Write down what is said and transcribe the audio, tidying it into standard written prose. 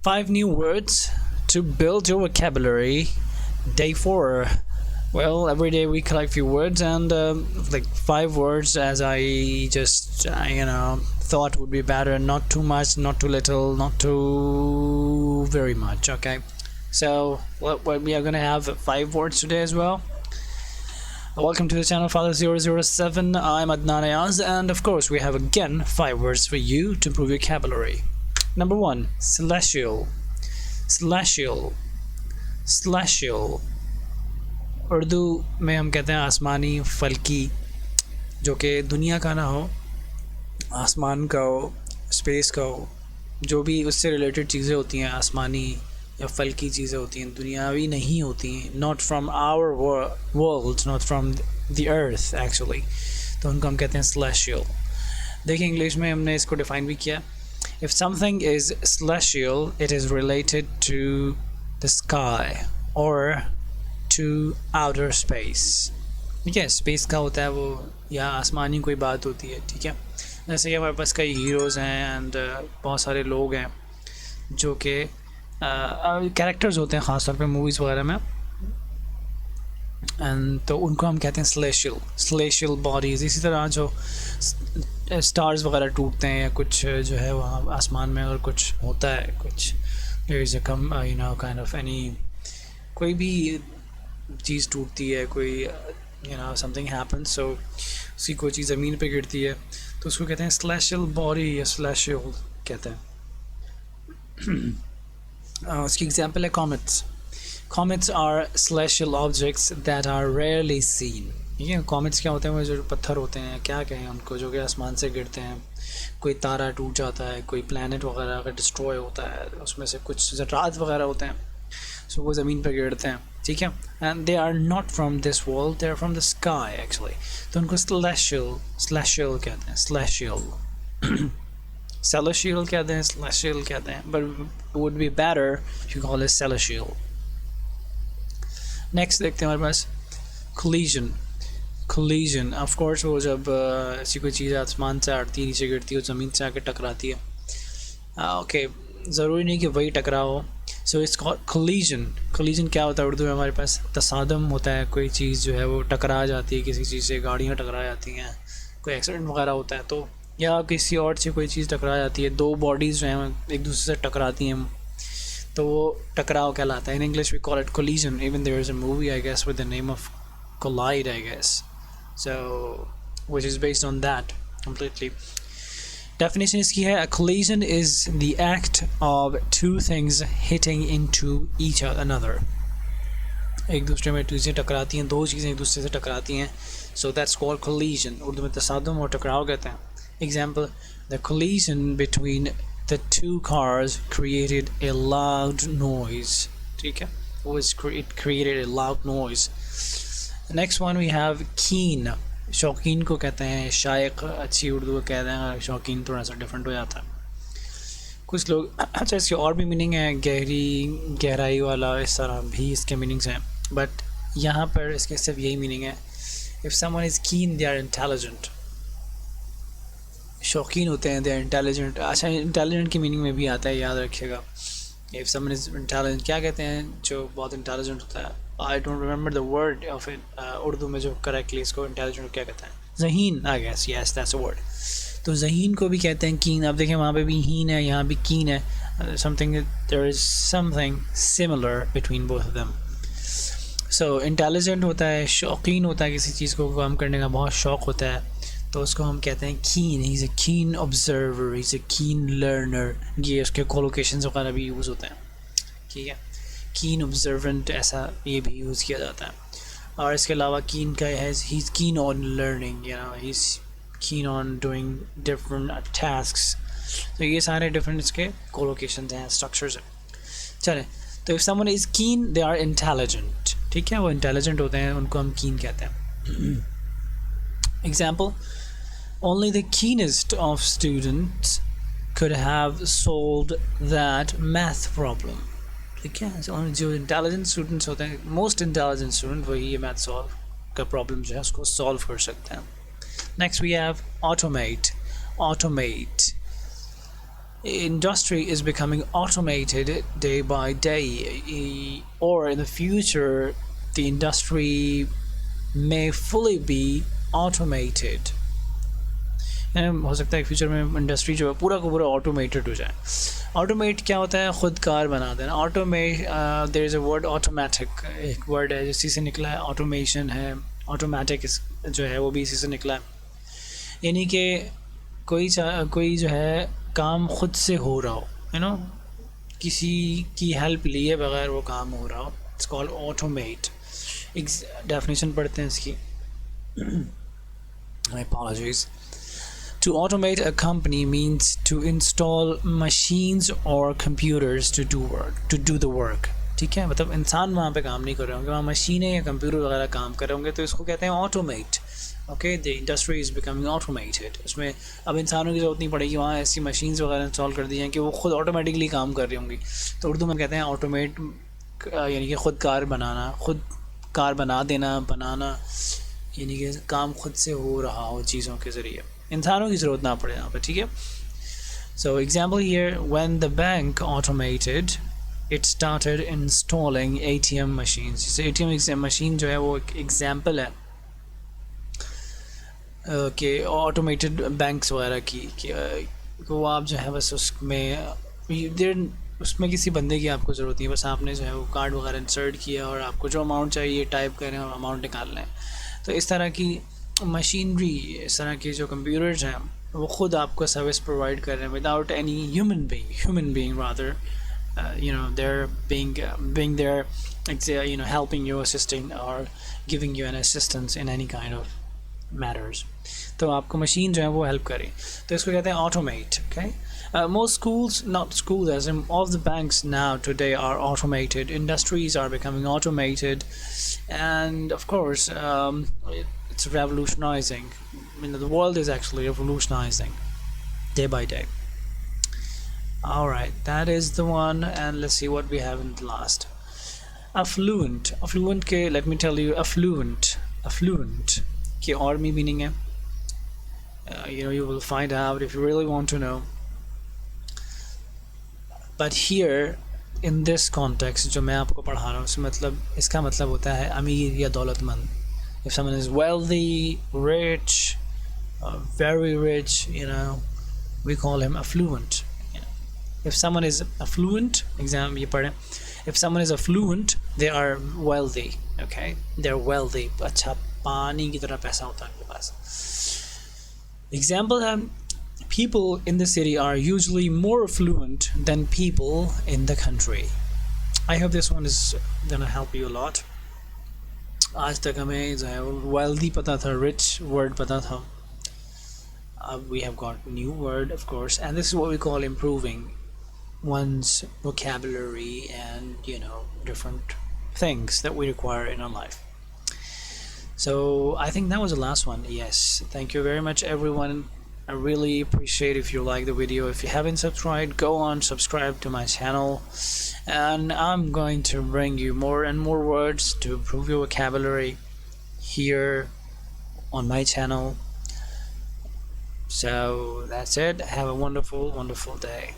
5 new words to build your vocabulary. Day 4. Well, every day we collect few words and like 5 words as I just thought would be better. Not too much, not too little, not too very much. Okay, so we are gonna have 5 words today as well. Welcome to the channel Father007. I'm Adnan Ayaz, and of course we have again 5 words for you to improve your vocabulary. Number 1, celestial. Celestial. Celestial. Urdu में हम कहते हैं आसमानी, फल्की, जो कि दुनिया का ना हो, आसमान का हो, स्पेस का हो, जो भी उससे रिलेटेड चीज़ें होती हैं, आसमानी या फल्की चीज़ें होती हैं, दुनियावी नहीं होती हैं, not from our world, not from the earth actually, तो उनको हम कहते हैं celestial. देखिए इंग्लिश में हमने इसको डिफ़ाइन भी किया. If something is celestial, it is related to the sky or to outer space. ठीक है, स्पेस का होता है वो, या आसमानी कोई बात होती है. ठीक है, जैसे कि हमारे पास कई हीरोज़ हैं एंड बहुत सारे लोग हैं जो कि कैरेक्टर्स होते हैं ख़ास तौर पे मूवीज़ वगैरह में, एंड तो उनको हम कहते हैं celestial bodies. इसी तरह जो स्टार्स वगैरह टूटते हैं या कुछ जो है वहाँ आसमान में अगर कुछ होता है, कुछ there is a kind of any, कोई भी चीज़ टूटती है, कोई something happens, so उसी कोई चीज़ ज़मीन पे गिरती है तो उसको कहते हैं celestial body या celestial कहते हैं. उसकी एग्जांपल है comets. Comets are celestial objects that are rarely seen. ठीक है, कॉमेट्स क्या होते हैं, वो जो पत्थर होते हैं, क्या कहें उनको, जो कि आसमान से गिरते हैं. कोई तारा टूट जाता है, कोई प्लैनेट वगैरह अगर डिस्ट्रॉय होता है, उसमें से कुछ ज़रात वगैरह होते हैं, सो वो ज़मीन पर गिरते हैं. ठीक है, and they are not from this world, they are from the sky actually. तो उनको celestial कहते हैं. celestial कहते हैं, celestial कहते हैं, but would be better if you call it celestial. Next देखते हैं हमारे पास collision. ऑफ कोर्स वो जब ऐसी कोई चीज़ आसमान से आती है, नीचे गिरती है, ज़मीन से आके टकराती है. ओके, ज़रूरी नहीं कि वही टकराओ. सो इट्स कॉल्ड collision क्या होता है उर्दू में हमारे पास? तसादम होता है, कोई चीज़ जो है वो टकरा जाती है किसी चीज़ से, गाड़ियाँ टकरा जाती हैं, कोई एक्सीडेंट वगैरह होता है तो, या किसी और से कोई चीज़ टकरा जाती है, दो बॉडीज़ जो हैं एक दूसरे से टकराती हैं तो वो टकराव कहलाता है. In English we call it collision. Even there is a movie I guess with the name of collide I guess, so which is based on that completely. Definition इसकी है, a collision is the act of two things hitting into each another. एक दूसरे में चीज़ें टकराती हैं, दो चीज़ें एक दूसरे से टकराती हैं, so that's called collision. Urdu में तसादुम और टकराव कहते हैं. Example, the collision between the two cars created a loud noise. ठीक है, it created a loud noise. Next one we have keen. शौकीन को कहते हैं, शायक अच्छी उर्दू को कहते हैं, शौकीन थोड़ा सा डिफरेंट हो जाता है. कुछ लोग, अच्छा इसकी और भी मीनिंग है, गहराई वाला, इस तरह भी इसके मीनिंग्स हैं, बट यहाँ पर इसके सिर्फ यही मीनिंग है. If someone is keen, they are intelligent. शौकीन होते हैं, they are intelligent. अच्छा, इंटेलिजेंट की मीनिंग में भी आता है, याद रखिएगा. If someone is intelligent, क्या कहते हैं जो बहुत इंटेलिजेंट होता है? I don't remember the word of it. Urdu में जो करेक्टली इसको इंटेलिजेंट क्या कहते हैं? ज़हीन, I guess, yes, that's a word. तो ज़हीन को भी कहते हैं कीन. अब देखें वहाँ पे भी हीन है, यहाँ भी कीन है. There is something similar between both of them. So intelligent होता है, शौकीन होता है, किसी चीज़ को काम करने का बहुत शौक़ होता है, तो उसको हम कहते हैं कीन. ही इज़ अ कीन ऑब्जर्वर, ही इज़ अ कीन लर्नर. ये उसके कोलोकेशंस वगैरह भी यूज़ होते हैं. ठीक है, कीन ऑब्जर्वेंट, ऐसा ये भी यूज़ किया जाता है. और इसके अलावा कीन का है, he is keen on learning, he is keen on doing different tasks. तो ये सारे डिफरेंट इसके कोलोकेशंस हैं, स्ट्रक्चर्स हैं. चलें, तो इफ़ समवन इज़ कीन, दे आर इंटेलिजेंट. ठीक है, वो इंटेलिजेंट होते हैं, उनको हम कीन कहते हैं. Example, only the keenest of students could have solved that math problem. ठीक है, जो इंटेलिजेंट स्टूडेंट्स होते हैं, मोस्ट इंटेलिजेंट स्टूडेंट, वही ये मैथ सॉल्व का प्रॉब्लम जो है उसको सॉल्व कर सकते हैं. Next we have automate. industry is becoming automated day by day, or in the future the industry may fully be automated. हो सकता है फ्यूचर में इंडस्ट्री जो है पूरा का पूरा ऑटोमेटेड हो जाए. ऑटोमेट क्या होता है? खुद कार बना देना. Automate, there is a word automatic, एक वर्ड है इसी से निकला है. ऑटोमेशन है, ऑटोमेटिक जो है वो भी इसी से निकला है. यानी कि कोई जो है काम खुद से हो रहा हो, किसी की हेल्प लिए बगैर वो काम हो रहा हो. It's called automate. डेफिनेशन पढ़ते हैं इसकी. My apologies. To automate a company means to install machines or computers to do the work. ठीक है, मतलब इंसान वहाँ पे काम नहीं कर रहे होंगे, वहाँ मशीनें या कंप्यूटर वगैरह काम कर रहे होंगे, तो इसको कहते हैं automate. Okay, the industry is becoming automated. उसमें अब इंसानों की ज़रूरत नहीं पड़ेगी, वहाँ ऐसी मशीन्स वगैरह इंस्टॉल कर दी हैं कि वो खुद ऑटोमेटिकली काम कर रही होंगी. तो उर्दू में कहते हैं ऑटोमेट, यानी कि खुद कार बनाना, खुद कार बना देना, बनाना, यानी कि काम खुद से हो रहा हो चीज़ों के ज़रिए, इंसानों की ज़रूरत ना पड़े यहाँ पर. ठीक है. So example here, when the bank automated it started installing ATM machines. जैसे ATM मशीन जो है वो एक एग्जाम्पल है कि ऑटोमेटेड बैंक्स वगैरह की, कि वो आप जो है बस उसमें किसी बंदे की आपको ज़रूरत नहीं, बस आपने जो है वो कार्ड वगैरह इंसर्ट किया और आपको जो अमाउंट चाहिए टाइप करें और अमाउंट निकालना है. तो इस तरह की मशीनरी, इस तरह के जो कंप्यूटर्स हैं वो ख़ुद आपको सर्विस प्रोवाइड कर रहे हैं without any human being rather, they're being there, helping you, assisting or giving you an assistance in any kind of matters. तो आपको मशीन जो है वो हेल्प करे, तो इसको कहते हैं automate. Okay. Most schools, not schools, as in all the banks now today are automated. Industries are becoming automated, and of course, it's revolutionizing. The world is actually revolutionizing day by day. All right, that is the one, and let's see what we have in the last. Affluent के, let me tell you, affluent के और भी meaning है. You will find out if you really want to know. But here in this context जो मैं आपको पढ़ा रहा हूँ, इसका मतलब होता है अमीर या दौलतमंद. If someone is wealthy, rich, very rich, we call him affluent. If someone is affluent, exam ये पढ़ें. If someone is affluent, they are wealthy. Okay, they're wealthy. अच्छा पानी की तरह पैसा होता है उनके पास. Example है, people in the city are usually more affluent than people in the country. I hope this one is gonna help you a lot. आज तक हमें जो है wealthy पता था, rich word पता था. We have got new word, of course, and this is what we call improving one's vocabulary and different things that we require in our life. So I think that was the last one. Yes, thank you very much everyone. I really appreciate if you like the video. If you haven't subscribed, go on, subscribe to my channel, and I'm going to bring you more and more words to improve your vocabulary here on my channel. So that's it. Have a wonderful day.